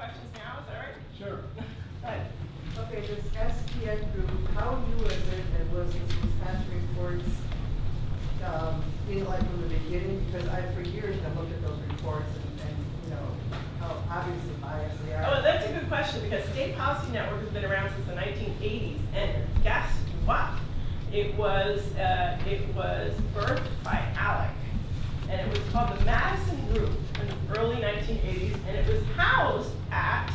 questions now, is that right? Sure. Right. Okay, this SPN group, how new is it, and was this Wisconsin reports, in like from the beginning? Because for years I've looked at those reports and you know, how obviously biased they are. Oh, that's a good question, because State Policy Network has been around since the 1980s, and guess what? It was birthed by ALEC, and it was called the Madison Group in the early 1980s, and it was housed at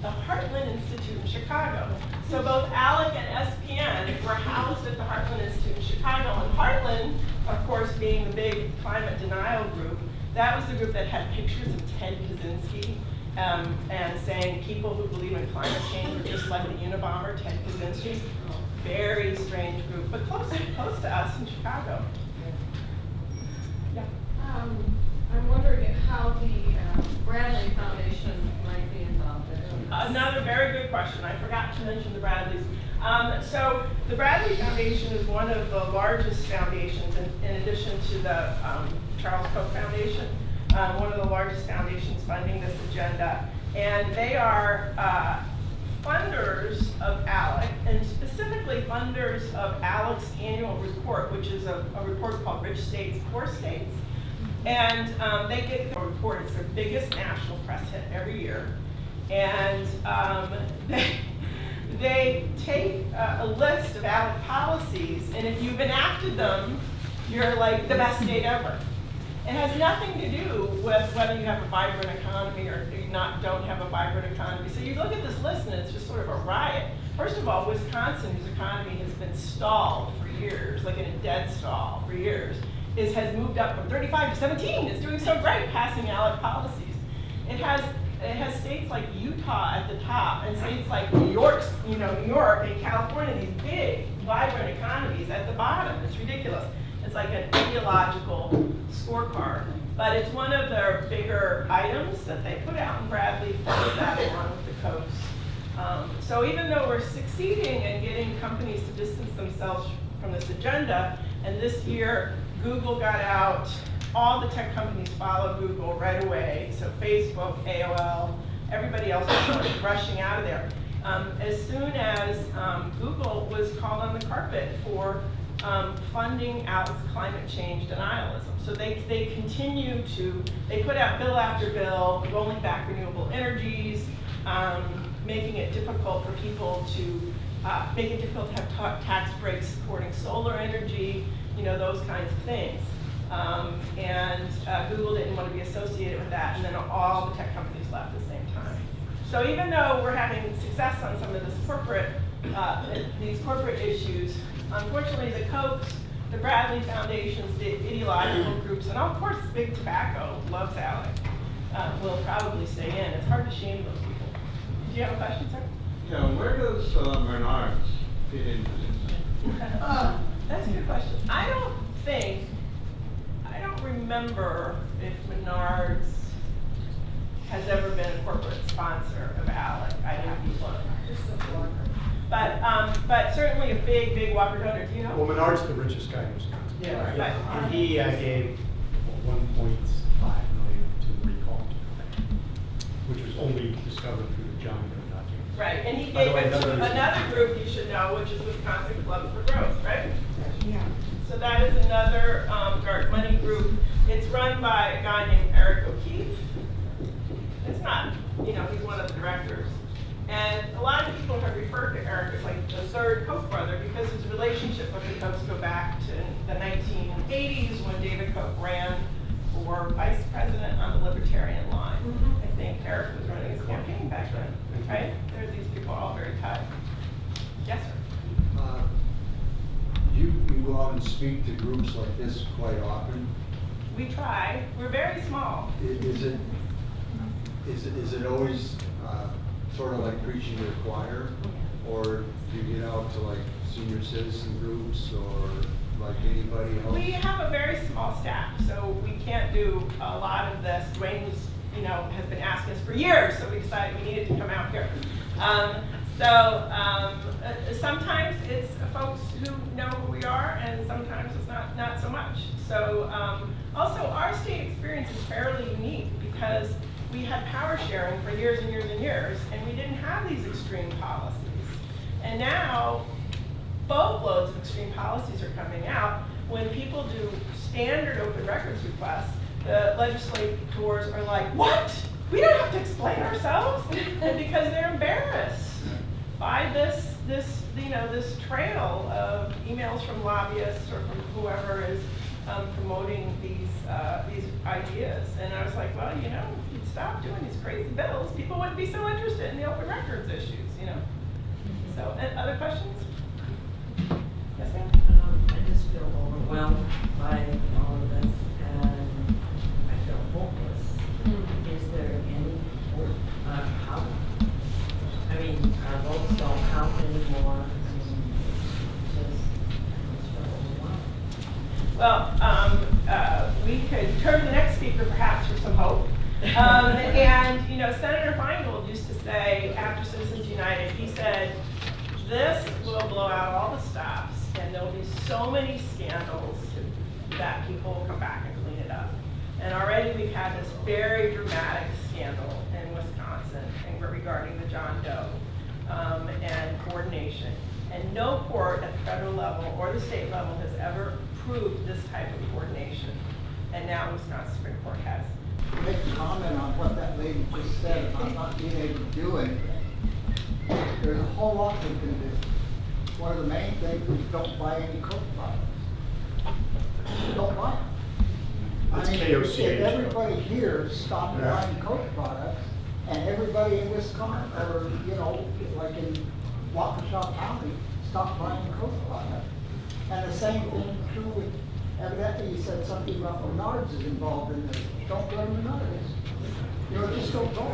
the Heartland Institute in Chicago. So both ALEC and SPN were housed at the Heartland Institute in Chicago, and Heartland, of course, being the big climate denial group, that was the group that had pictures of Ted Kaczynski and saying people who believe in climate change are just like the Unabomber, Ted Kaczynski. Very strange group, but close to us in Chicago. Yeah. I'm wondering how the Bradley Foundation might be involved in it. Another very good question. I forgot to mention the Bradleys. So the Bradley Foundation is one of the largest foundations, in addition to the Charles Koch Foundation, one of the largest foundations funding this agenda. And they are funders of ALEC, and specifically funders of ALEC's annual report, which is a report called Rich States, Poor States. And they get the report. It's their biggest national press hit every year. And they take a list of ALEC policies, and if you've enacted them, you're like the best state ever. It has nothing to do with whether you have a vibrant economy or you don't have a vibrant economy. So you look at this list and it's just sort of a riot. First of all, Wisconsin, whose economy has been stalled for years, like in a dead stall for years, has moved up from 35 to 17. It's doing so great, passing ALEC policies. It has states like Utah at the top, and states like New York and California, these big, vibrant economies at the bottom. It's ridiculous. It's like an ideological scorecard, but it's one of their bigger items that they put out in Bradley for that along with the coast. So even though we're succeeding in getting companies to distance themselves from this agenda, and this year Google got out, all the tech companies followed Google right away, so Facebook, AOL, everybody else was rushing out of there. As soon as Google was called on the carpet for funding ALEC's climate change denialism. So they continue to, they put out bill after bill, rolling back renewable energies, making it difficult for people to, make it difficult to have tax breaks supporting solar energy, those kinds of things. Google didn't want to be associated with that, and then all the tech companies left at the same time. So even though we're having success on some of these corporate issues, unfortunately the Kochs, the Bradley Foundations, the ideological groups, and of course Big Tobacco loves ALEC, will probably stay in. It's hard to shame those people. Do you have a question, sir? Yeah, where does Menards fit into this? That's a good question. I don't remember if Menards has ever been a corporate sponsor of ALEC. I'd have to look. Just a blogger. But certainly a big Walker donor. Do you know? Well, Menard's the richest guy in Wisconsin. Yeah, Right. right. And he gave 1.5 million to the recall, which was only discovered through the John Doe document. Right, and he By the gave way, it to another another group you should know, which is Wisconsin Club for Growth, right? Yeah. So that is another dark money group. It's run by a guy named Eric O'Keefe. It's not, he's one of the directors. And a lot of people have referred to Eric as like the third Koch brother because his relationship with the Kochs go back to the 1980s when David Koch ran for vice president on the Libertarian line. I think Eric was running his campaign back then, right? There's these people all very tight. Yes, sir. You go out and speak to groups like this quite often. We try. We're very small. Is it always sort of like preaching to the choir, or do you get out to like senior citizen groups or like anybody else? We have a very small staff, so we can't do a lot of this. Dwayne was, has been asking us for years, so we decided we needed to come out here. Sometimes it's folks who know who we are, and sometimes it's not so much. So also our state experience is fairly unique because we had power sharing for years and years and years, and we didn't have these extreme policies. And now, boatloads of extreme policies are coming out. When people do standard open records requests, the legislators are like, what? We don't have to explain ourselves? And because they're embarrassed by this trail of emails from lobbyists or from whoever is promoting these ideas. And I was like, well, if you'd stop doing these crazy bills, people wouldn't be so interested in the open records issues, So, other questions? Yes, ma'am? I just feel overwhelmed by all of this, and I feel hopeless. Is there any hope? How? I mean, our votes don't count anymore. I mean, I just feel overwhelmed. Well, we could turn to the next speaker perhaps for some hope. And, Senator Feingold used to say, after Citizens United, he said, this will blow out all the stops, and there'll be so many scandals that people will come back and clean it up. And already we've had this very dramatic scandal in Wisconsin regarding the John Doe and coordination. And no court at the federal level or the state level has ever approved this type of coordination. And now Wisconsin Supreme Court has. Make a comment on what that lady just said about not being able to do anything. There's a whole lot we can do. One of the main things is don't buy any Coke products. Don't buy them. That's I mean, KOCH. if everybody here stopped buying Coke products, and everybody in Wisconsin, or like in Waukesha County, stopped buying Coke products. And the same thing is true with, evidently you said something about Menards is involved in this. Don't go to Menards. Just don't go.